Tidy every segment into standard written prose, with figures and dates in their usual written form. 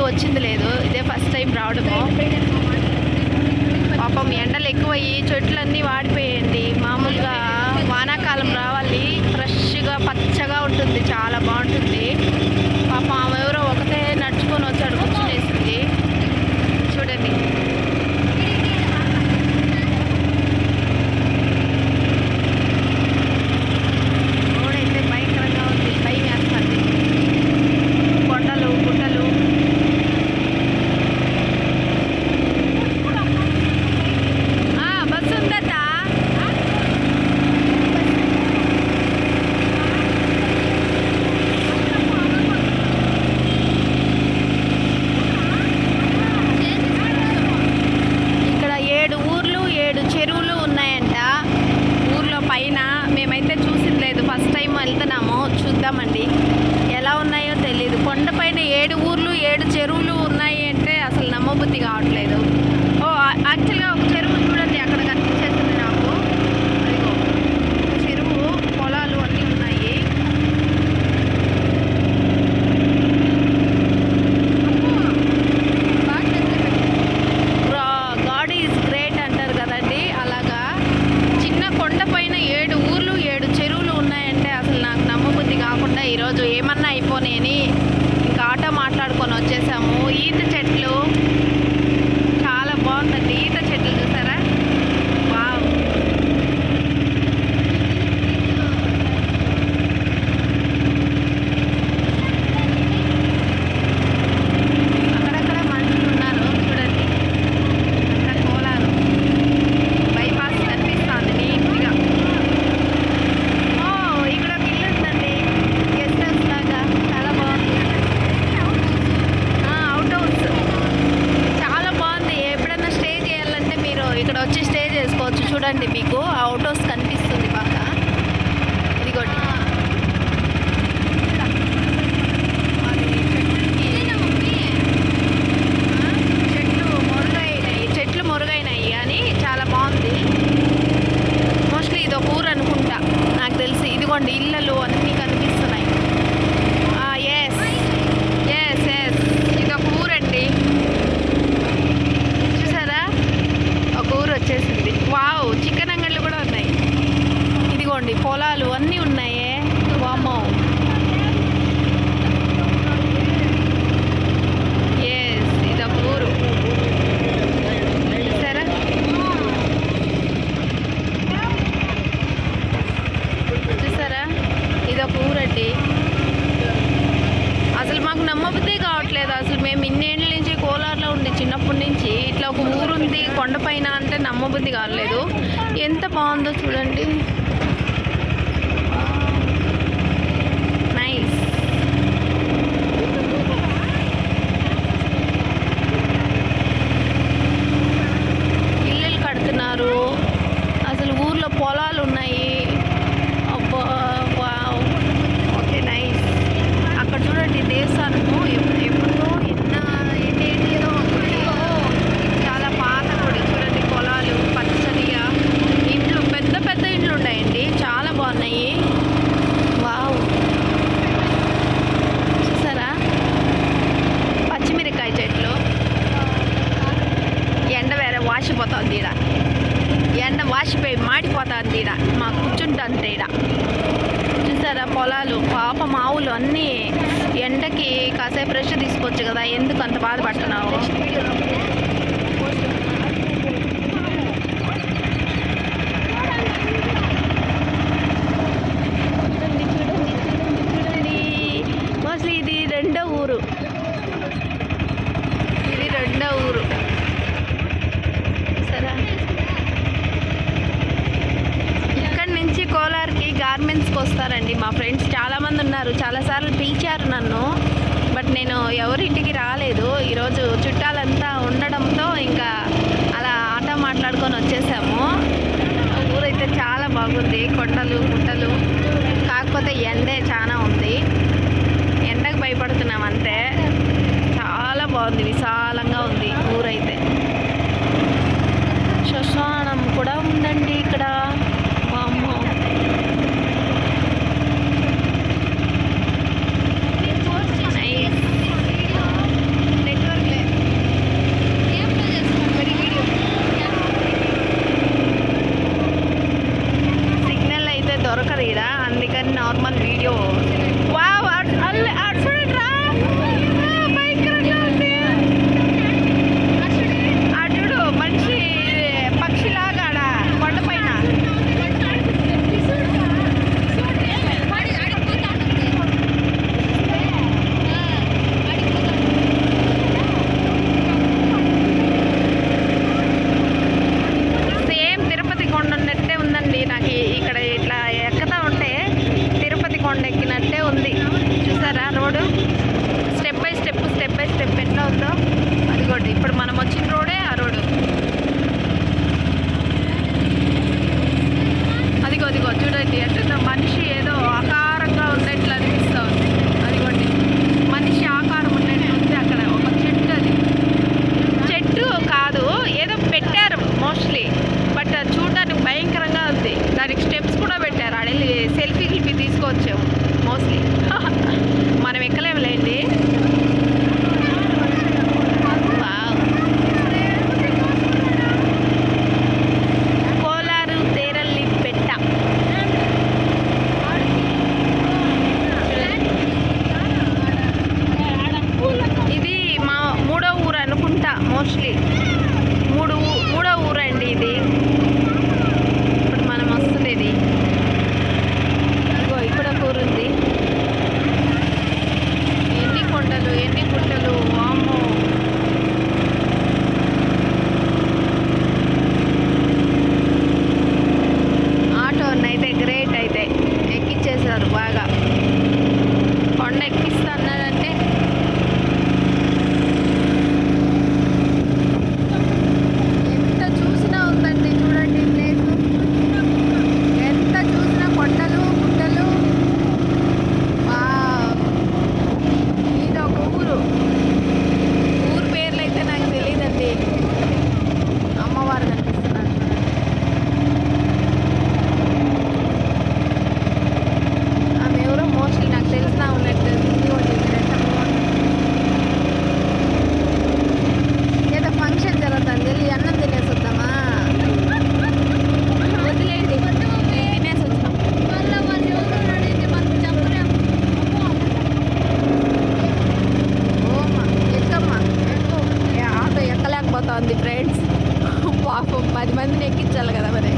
వచ్చింది లేదు, ఇదే ఫస్ట్ టైం రావడము. పాపం ఎండలు ఎక్కువయ్యి చెట్లన్నీ వాడిపోయాయండి. మామూలుగా వానాకాలం రావాలి, ఫ్రెష్గా పచ్చగా ఉంటుంది, చాలా బాగుంటుంది. పాపం ఆమె ఎవరో ఒకటే నడుచుకొని వచ్చాడు, కూర్చునేసింది. చూడండి రోడైతే భయంకరంగా ఉంది, భయం వేస్తుంది. కొండలు గుట్టలు. బస్సు ఉందట. ఇక్కడ 7 ఊర్లు 7 చెరువులు ఉన్నాయంట ఊర్లో పైన. మేమైతే చూసింది లేదు, ఫస్ట్ టైం వెళ్తున్నాము, చూద్దామండి ఎలా ఉన్నాయో తెలీదు. కొండపైన 7 ఊర్లు 7 చెరువులు ఉన్నాయి అంటే అసలు నమ్మబుద్ధి కావట్లేదు. ఓ యాక్చువల్గా ఒక చెరువు చూడండి అక్కడ కనిపించేస్తుంది నాకు. అదిగో ఒక చెరువు, పొలాలు అన్నీ ఉన్నాయి. గాడ్ ఈజ్ గ్రేట్ అంటారు కదండి, అలాగా చిన్న కొండపైన 7 ఊర్లు 7 చెరువులు ఉన్నాయంటే అసలు నాకు నమ్మబుద్ధి కాకుండా ఈరోజు ఏమన్నా అయిపోనేని ఇంకా ఆటో మాట్లాడుకొని వచ్చేసాము. ఈత చెట్లు చాలా బాగుందండి, ఈత చెట్లు చూసారా, వావ్. అక్కడక్కడ మనుషులు ఉన్నారు చూడండి, అంతా కోలారు. బైపాస్ కనిపిస్తుంది నీట్గా. ఓ ఇక్కడ ఒక ఇల్లు ఉందండి, గెస్ట్ హౌస్ లాగా, చాలా బాగుంది. అవుట్ హౌస్ చాలా బాగుంది. ఎప్పుడైనా స్టే చేయాలంటే మీరు ఇక్కడ వచ్చి స్టే చేసుకోవచ్చు. చూడండి మీకు అవుట్ హౌస్ కనిపిస్తుంది బాగా, ఇదిగోండి. చెట్లు మురుగైనాయి కానీ చాలా బాగుంది. మోస్ట్లీ ఇది ఒక ఊరు అనుకుంటా నాకు తెలిసి. ఇదిగోండి ఇళ్ళలు అన్నీ కనిపిస్తున్నాయి. ఎస్ ఎస్ ఎస్ ఇది ఒక ఊరండి, చూసారా, ఒక ఊరు వచ్చేసింది. వావ్, చికెన్ అంగళ్ళు కూడా ఉన్నాయి. ఇదిగోండి పొలాలు అన్నీ ఉన్నాయే, వామ్మో. ఎస్ ఇది ఒక ఊరు, చూసారా. చూసారా ఇది ఒక ఊరండి. అసలు మాకు నమ్మబుద్ధే కావట్లేదు. అసలు మేము ఇన్నేళ్ళ నుంచి కోలార్లో ఉండి చిన్నప్పటి నుంచి ఇట్లా ఒక ఊరుంది కొండపైన అంటే నమ్మబుద్ధి కావట్లేదు. ఎంత బాగుందో చూడండి, నైస్. ఇల్లులు కడుతున్నారు, అసలు ఊర్లో పొలాలు ఉన్నాయి. అబ్బా వావ్, ఓకే నైస్. అక్కడ చూడండి దేవస్థానము, ఎప్పుడో ఎన్నేళ్ళలో గుడి, చాలా పాత గుడి. చూడండి పొలాలు పచ్చడిగా, ఇండ్లు పెద్ద పెద్ద ఇండ్లు ఉన్నాయండి, చాలా బాగున్నాయి. వావ్, చూసారా పచ్చిమిరకాయ చెట్లు. ఎండ వేరే వాసిపోతుంది ఈడ, ఎండ వాసిపోయి మాడిపోతుంది ఈడ, మాకు కూర్చుంటుంది ఈడ. చూసారా పొలాలు, పాప మావులు అన్నీ ఎండకి కాసేపు రెస్ట్ తీసుకోవచ్చు కదా, ఎందుకు అంత బాధపడుతున్నావు. మోస్ట్లీ ఇది రెండో ఊరు, ఇది రెండో ఊరు. సరే, ఇక్కడి నుంచి కోలార్కి గార్మెంట్స్కి వస్తారండి మా ఫ్రెండ్స్ చాలామంది ఉన్నారు. చాలాసార్లు పిలిచారు నన్ను, బట్ నేను ఎవరింటికి రాలేదు. ఈరోజు చుట్టాలంతా ఉండడంతో ఇంకా అలా ఆటో మాట్లాడుకొని వచ్చేసాము. ఊరైతే చాలా బాగుంది, కొండలు గుట్టలు, కాకపోతే ఎండే చాలా ఉంది, ఎండకు భయపడుతున్నాం అంతే. చాలా బాగుంది, విశాలంగా ఉంది ఊరైతే. శ్మశానం కూడా ఉందండి ఇక్కడ, వామ్మో. Net friends. పాపం 10 మందిని ఎక్కించాలి కదా మరి.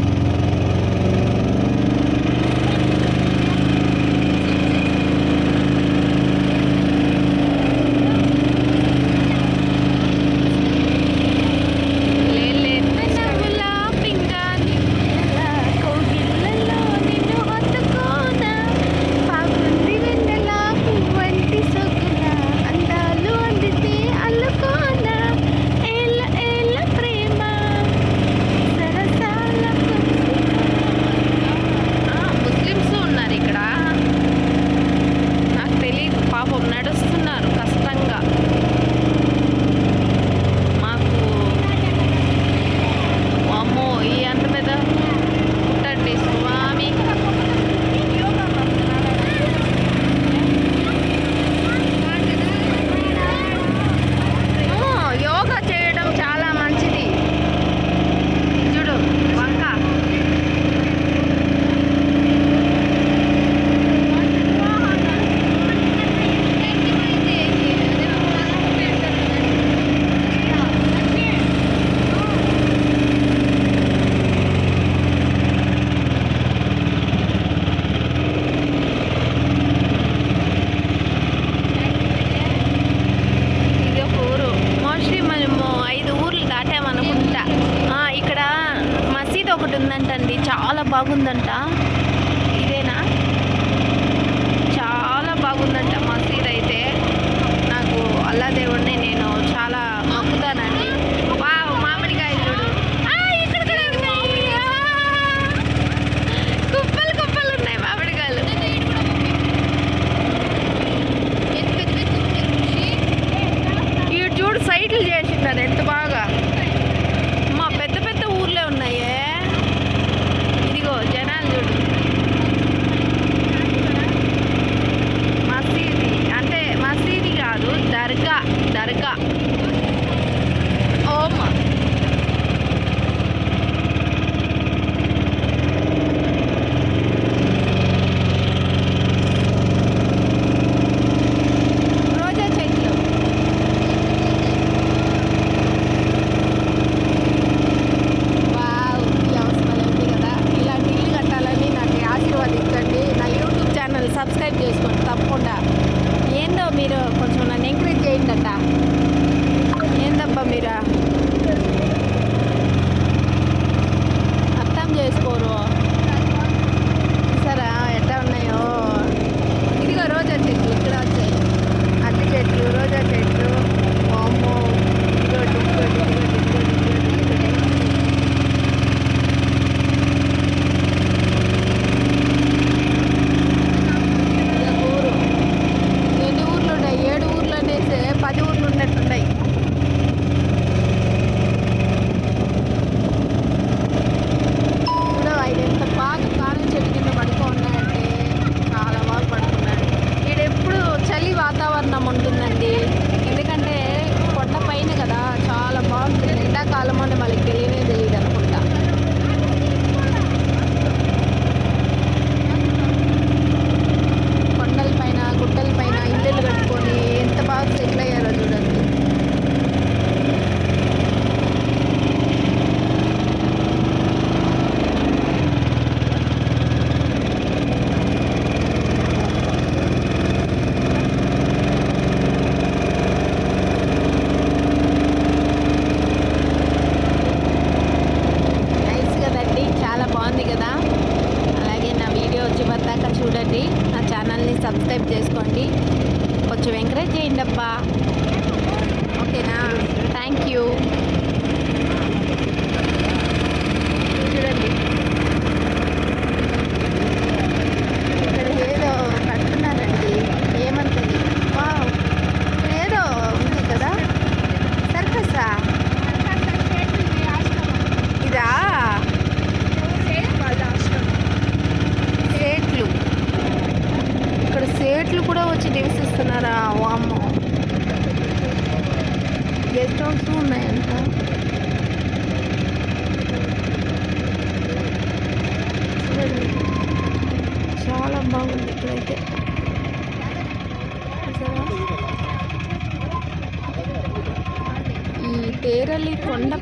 ఉందంటండి, చాలా బాగుందంట. ఇదేనా? చాలా బాగుందంట మసీద్ అయితే. నాకు అల్లా దేవుడిని నేను చాలా మొక్కుతానండి. వావ్, మామిడికాయలు చూడు. ఇక్కడ కూడా ఉన్నాయి. కుప్పలు కుప్పలు ఉన్నాయి మామిడికాయలు. ఇటు చూడు, సైట్లు చేసింటారు ఎంత బాగా. మా పెద్ద పెద్ద ఊర్లే ఉన్నాయే. ఇదిగో జనాలు చూడు. మసీది అంటే మసీది కాదు, దర్గా. దర్గా. ఓమా రోజా చెట్లు. వావ్, ఈ హౌస్ భలే ఉంది కదా. ఇలాంటి ఇల్లు కట్టాలని నాకు ఆశీర్వదించండి. నా యూట్యూబ్ ఛానల్ సబ్స్క్రైబ్ చేసుకోండి తప్పకుండా. ఏందో మీరు కొంచెం నన్ను ఎంకరేజ్ చేయండి అట్ట. ఏందబ్బా మీరు అర్థం చేసుకోరు. సరే ఎట్లా ఉన్నాయో. ఇదిగో రోజా చెట్లు ఇక్కడ వచ్చాయి. అట్టి చెట్లు, రోజా చెట్లు. వామ్మో, ఇదిగోటి ఇదిగోటి ఇదిగోటి ఇదిగోటి ఇదిగోటి ఇదిగోటి. ఇదొక ఊరు. ఎన్ని ఊర్లు ఉన్నాయి? 7 ఊర్లు అనేసి 10 ఊర్లు ఉన్నట్టున్నాయి. ఇప్పుడు ఆయన ఎంత బాగా కాలం చెట్టు కింద పడుకో ఉన్నాయంటే చాలా బాగా పడుకున్నాడు. ఇక్కడ ఎప్పుడు చలి వాతావరణం ఉంటుందండి. ఎందుకంటే కొండ పైన కదా, చాలా బాగుంటుంది. ఎండాకాలం అని మనకి తెలియనే తెలియదు అనుకుంటా. కొండల పైన, గుట్టల పైన ఇల్లులు కట్టుకొని ఎంత బాగా సెటిల్ అయ్యారో చూడండి.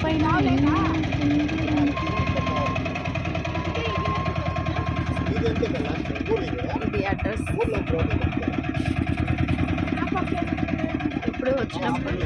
పైన ఇది అడ్రస్. ఇప్పుడు వచ్చినప్పుడు